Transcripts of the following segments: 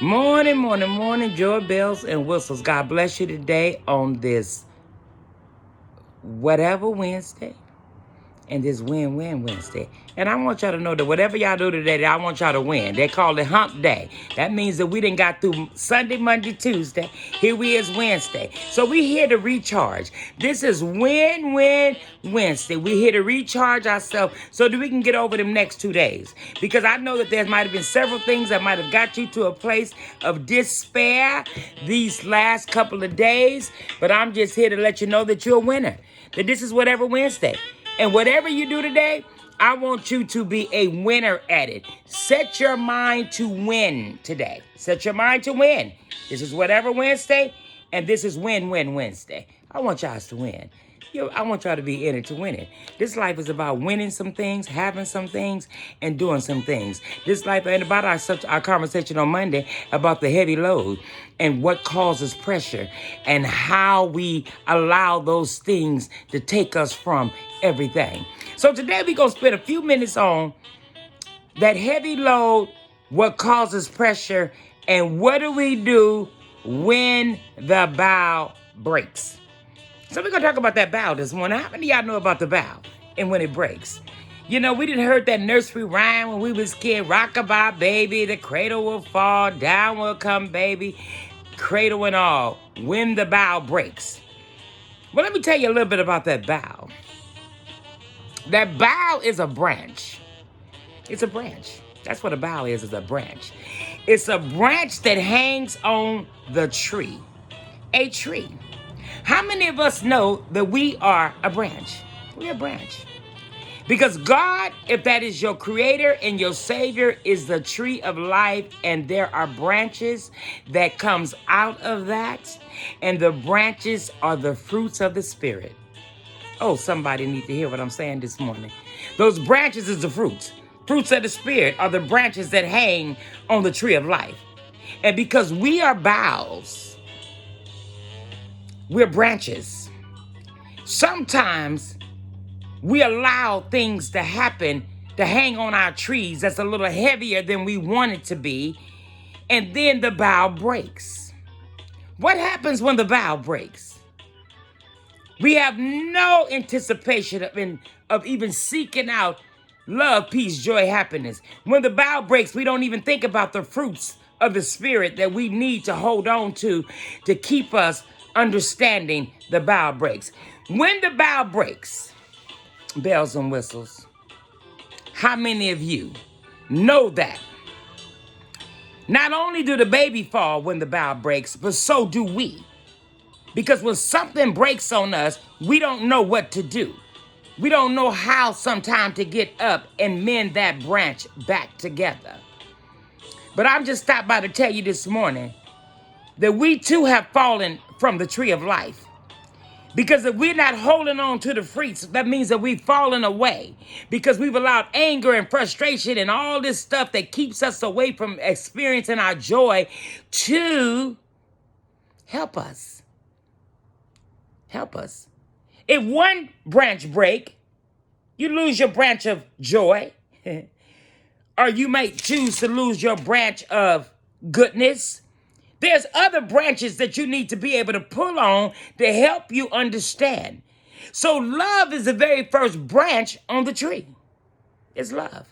Morning, morning, morning, joy bells and whistles. God bless you today on this whatever Wednesday and this win-win Wednesday. And I want y'all to know that whatever y'all do today, I want y'all to win. They call it hump day. That means that we done got through Sunday, Monday, Tuesday. Here we is Wednesday. So we here to recharge. This is win-win Wednesday. We here to recharge ourselves so that we can get over them next 2 days. Because I know that there might have been several things that might have got you to a place of despair these last couple of days. But I'm just here to let you know that you're a winner. That this is whatever Wednesday. And whatever you do today, I want you to be a winner at it. Set your mind to win today. Set your mind to win. This is whatever Wednesday, and this is win-win Wednesday. I want y'all to win. I want y'all to be in it to win it. This life is about winning some things, having some things, and doing some things. This life ain't about our conversation on Monday about the heavy load and what causes pressure and how we allow those things to take us from everything. So today we're going to spend a few minutes on that heavy load, what causes pressure, and what do we do when the bow breaks. So we're going to talk about that bow this morning. How many of y'all know about the bow and when it breaks? You know, we didn't heard that nursery rhyme when we was kids. Rock-a-bye, baby, the cradle will fall, down will come, baby, cradle and all, when the bow breaks. Well, let me tell you a little bit about that bow. That bow is a branch. It's a branch. That's what a bow is a branch. It's a branch that hangs on the tree. A tree. How many of us know that we are a branch? We're a branch. Because God, if that is your creator and your savior, is the tree of life, and there are branches that comes out of that, and the branches are the fruits of the Spirit. Oh, somebody need to hear what I'm saying this morning. Those branches is the fruits. Fruits of the Spirit are the branches that hang on the tree of life. And because we are boughs, we're branches. Sometimes we allow things to happen to hang on our trees that's a little heavier than we want it to be, and then the bough breaks. What happens when the bough breaks? We have no anticipation of even seeking out love, peace, joy, happiness. When the bough breaks, we don't even think about the fruits of the Spirit that we need to hold on to keep us understanding the bough breaks. When the bough breaks, bells and whistles, how many of you know that? Not only do the baby fall when the bough breaks, but so do we. Because when something breaks on us, we don't know what to do. We don't know how sometime to get up and mend that branch back together. But I'm just stopped by to tell you this morning that we too have fallen from the tree of life. Because if we're not holding on to the fruits, that means that we've fallen away. Because we've allowed anger and frustration and all this stuff that keeps us away from experiencing our joy to help us. Help us. If one branch break, you lose your branch of joy. Or you might choose to lose your branch of goodness. There's other branches that you need to be able to pull on to help you understand. So love is the very first branch on the tree. It's love.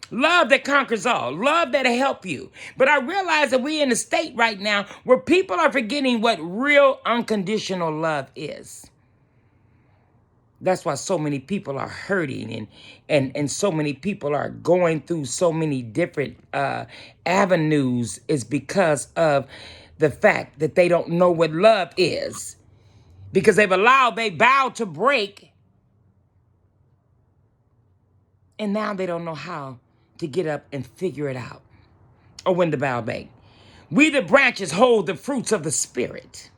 Love that conquers all. Love that'll help you. But I realize that we're in a state right now where people are forgetting what real unconditional love is. That's why so many people are hurting and so many people are going through so many different avenues is because of the fact that they don't know what love is. Because they've allowed their bow to break. And now they don't know how to get up and figure it out. Or when the bow breaks. We the branches hold the fruits of the Spirit.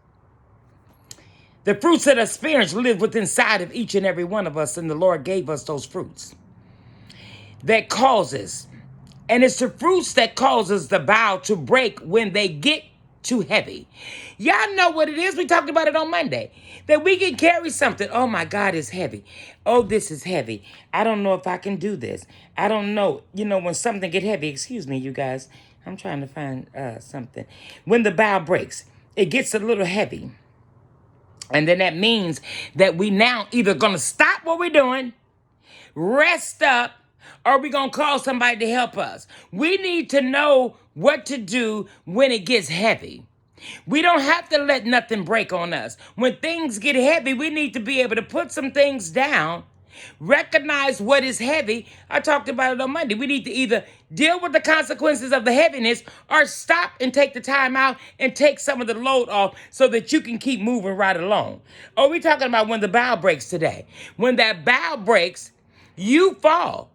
The fruits of the Spirit live within inside of each and every one of us, and the Lord gave us those fruits. That causes, and it's the fruits that causes the bough to break when they get too heavy. Y'all know what it is. We talked about it on Monday. That we can carry something. Oh my God, it's heavy. Oh, this is heavy. I don't know if I can do this. I don't know. You know, when something get heavy, excuse me, you guys. I'm trying to find something. When the bow breaks, it gets a little heavy. And then that means that we now either going to stop what we're doing, rest up, or we going to call somebody to help us. We need to know what to do when it gets heavy. We don't have to let nothing break on us. When things get heavy, we need to be able to put some things down, recognize what is heavy. I talked about it on Monday. We need to either deal with the consequences of the heaviness or stop and take the time out and take some of the load off so that you can keep moving right along. Oh, we're talking about when the bow breaks today. When that bow breaks, you fall.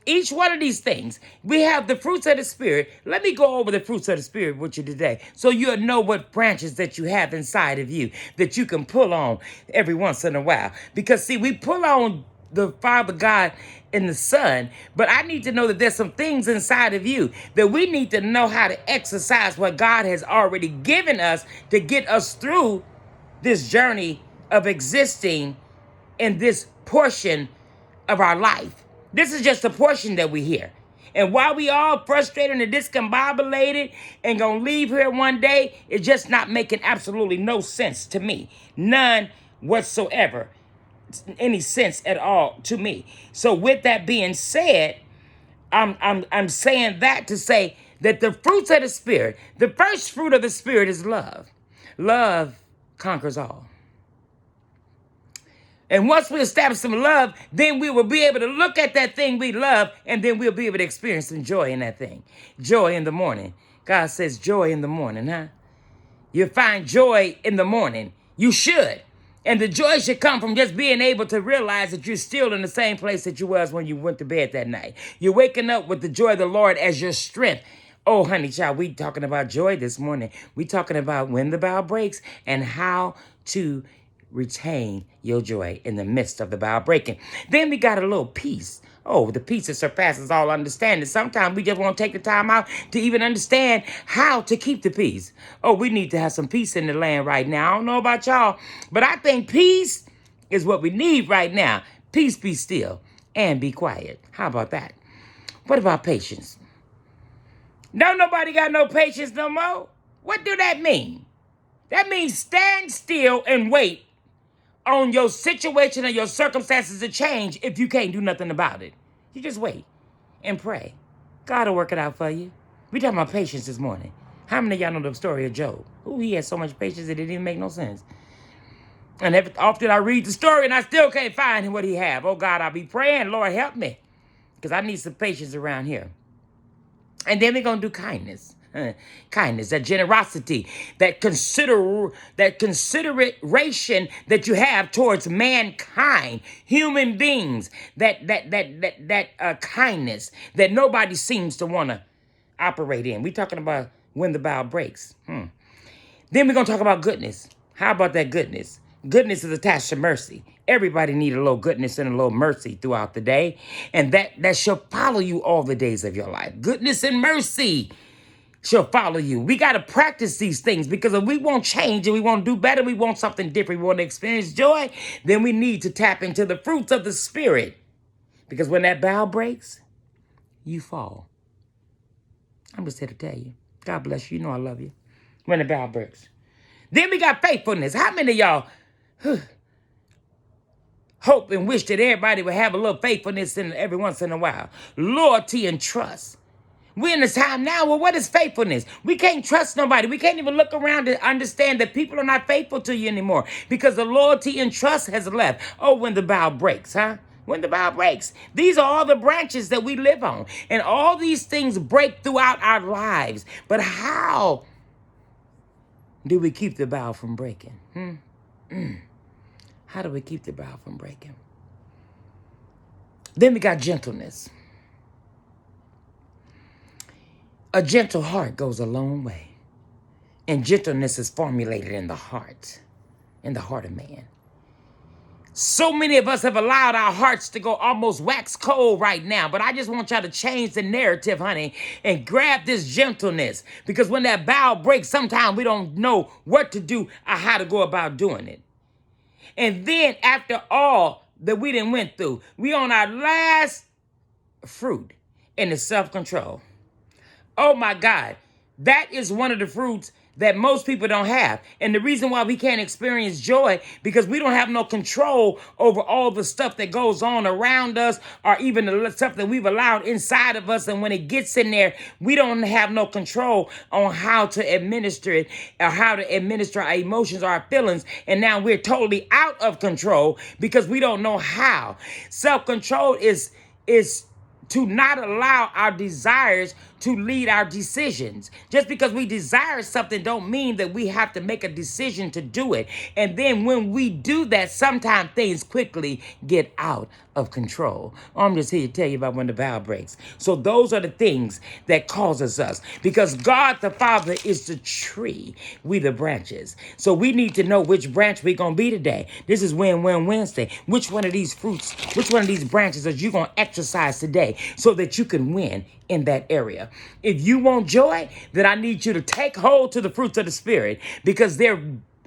Each one of these things, we have the fruits of the Spirit. Let me go over the fruits of the Spirit with you today so you'll know what branches that you have inside of you that you can pull on every once in a while. Because, see, we pull on the Father God and the Son, but I need to know that there's some things inside of you that we need to know how to exercise what God has already given us to get us through this journey of existing in this portion of our life. This is just a portion that we hear. And while we all frustrated and discombobulated and gonna leave here one day, it's just not making absolutely no sense to me. None whatsoever. Any sense at all to me. So with that being said, I'm saying that to say that the fruits of the Spirit, the first fruit of the Spirit is love. Love conquers all. And once we establish some love, then we will be able to look at that thing we love, and then we'll be able to experience some joy in that thing. Joy in the morning. God says joy in the morning, huh? You find joy in the morning. You should. And the joy should come from just being able to realize that you're still in the same place that you was when you went to bed that night. You're waking up with the joy of the Lord as your strength. Oh, honey child, we talking about joy this morning. We talking about when the bow breaks and how to retain your joy in the midst of the bow breaking. Then we got a little peace. Oh, the peace that surpasses all understanding. Sometimes we just want to take the time out to even understand how to keep the peace. Oh, we need to have some peace in the land right now. I don't know about y'all, but I think peace is what we need right now. Peace, be still, and be quiet. How about that? What about patience? Don't nobody got no patience no more. What do that mean? That means stand still and wait on your situation or your circumstances to change if you can't do nothing about it. You just wait and pray. God will work it out for you. We talking about patience this morning. How many of y'all know the story of Job? Ooh, he had so much patience that it didn't make no sense. And often I read the story and I still can't find what he have. Oh God, I'll be praying, Lord help me. Because I need some patience around here. And then we're going to do kindness. Kindness, that generosity, that consideration that you have towards mankind, human beings, that kindness that nobody seems to want to operate in. We're talking about when the bow breaks. Then we're going to talk about goodness. How about that goodness? Goodness is attached to mercy. Everybody need a little goodness and a little mercy throughout the day. And that shall follow you all the days of your life. Goodness and mercy shall follow you. We got to practice these things because if we won't change and we won't do better, we want something different, we want to experience joy, then we need to tap into the fruits of the Spirit. Because when that bow breaks, you fall. I'm just here to tell you. God bless you. You know I love you. When the bow breaks. Then we got faithfulness. How many of y'all hope and wish that everybody would have a little faithfulness in every once in a while? Loyalty and trust. We're in this time now. Well, what is faithfulness? We can't trust nobody. We can't even look around and understand that people are not faithful to you anymore because the loyalty and trust has left. Oh, when the bow breaks, huh? When the bow breaks. These are all the branches that we live on. And all these things break throughout our lives. But how do we keep the bow from breaking? How do we keep the bow from breaking? Then we got gentleness. A gentle heart goes a long way. And gentleness is formulated in the heart of man. So many of us have allowed our hearts to go almost wax cold right now. But I just want y'all to change the narrative, honey, and grab this gentleness. Because when that bow breaks, sometimes we don't know what to do or how to go about doing it. And then after all that we done went through, we on our last fruit in the self-control. Oh my God. That is one of the fruits that most people don't have. And the reason why we can't experience joy, because we don't have no control over all the stuff that goes on around us, or even the stuff that we've allowed inside of us. And when it gets in there, we don't have no control on how to administer it, or how to administer our emotions or our feelings. And now we're totally out of control because we don't know how. Self-control is to not allow our desires to lead our decisions. Just because we desire something don't mean that we have to make a decision to do it. And then when we do that, sometimes things quickly get out of control. I'm just here to tell you about when the bough breaks. So those are the things that causes us, because God the Father is the tree, we the branches. So we need to know which branch we're going to be today. This is Win-Win Wednesday. Which one of these fruits, which one of these branches are you going to exercise today so that you can win in that area? If you want joy, then I need you to take hold to the fruits of the Spirit, because they're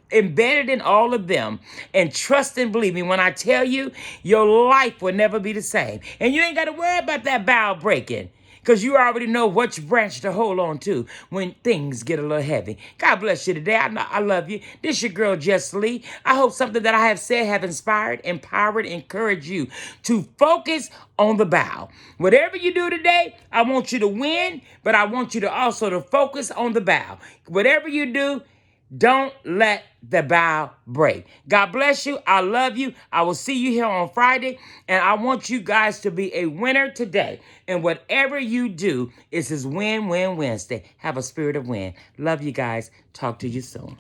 embedded in all of them. And trust and believe me when I tell you, your life will never be the same. And you ain't got to worry about that bough breaking, because you already know which branch to hold on to when things get a little heavy. God bless you today. I love you. This your girl, Jess Lee. I hope something that I have said have inspired, empowered, encouraged you to focus on the bough. Whatever you do today, I want you to win, but I want you to also to focus on the bough. Whatever you do, don't let the bough break. God bless you. I love you. I will see you here on Friday. And I want you guys to be a winner today. And whatever you do, it's this Win-Win Wednesday. Have a spirit of win. Love you guys. Talk to you soon.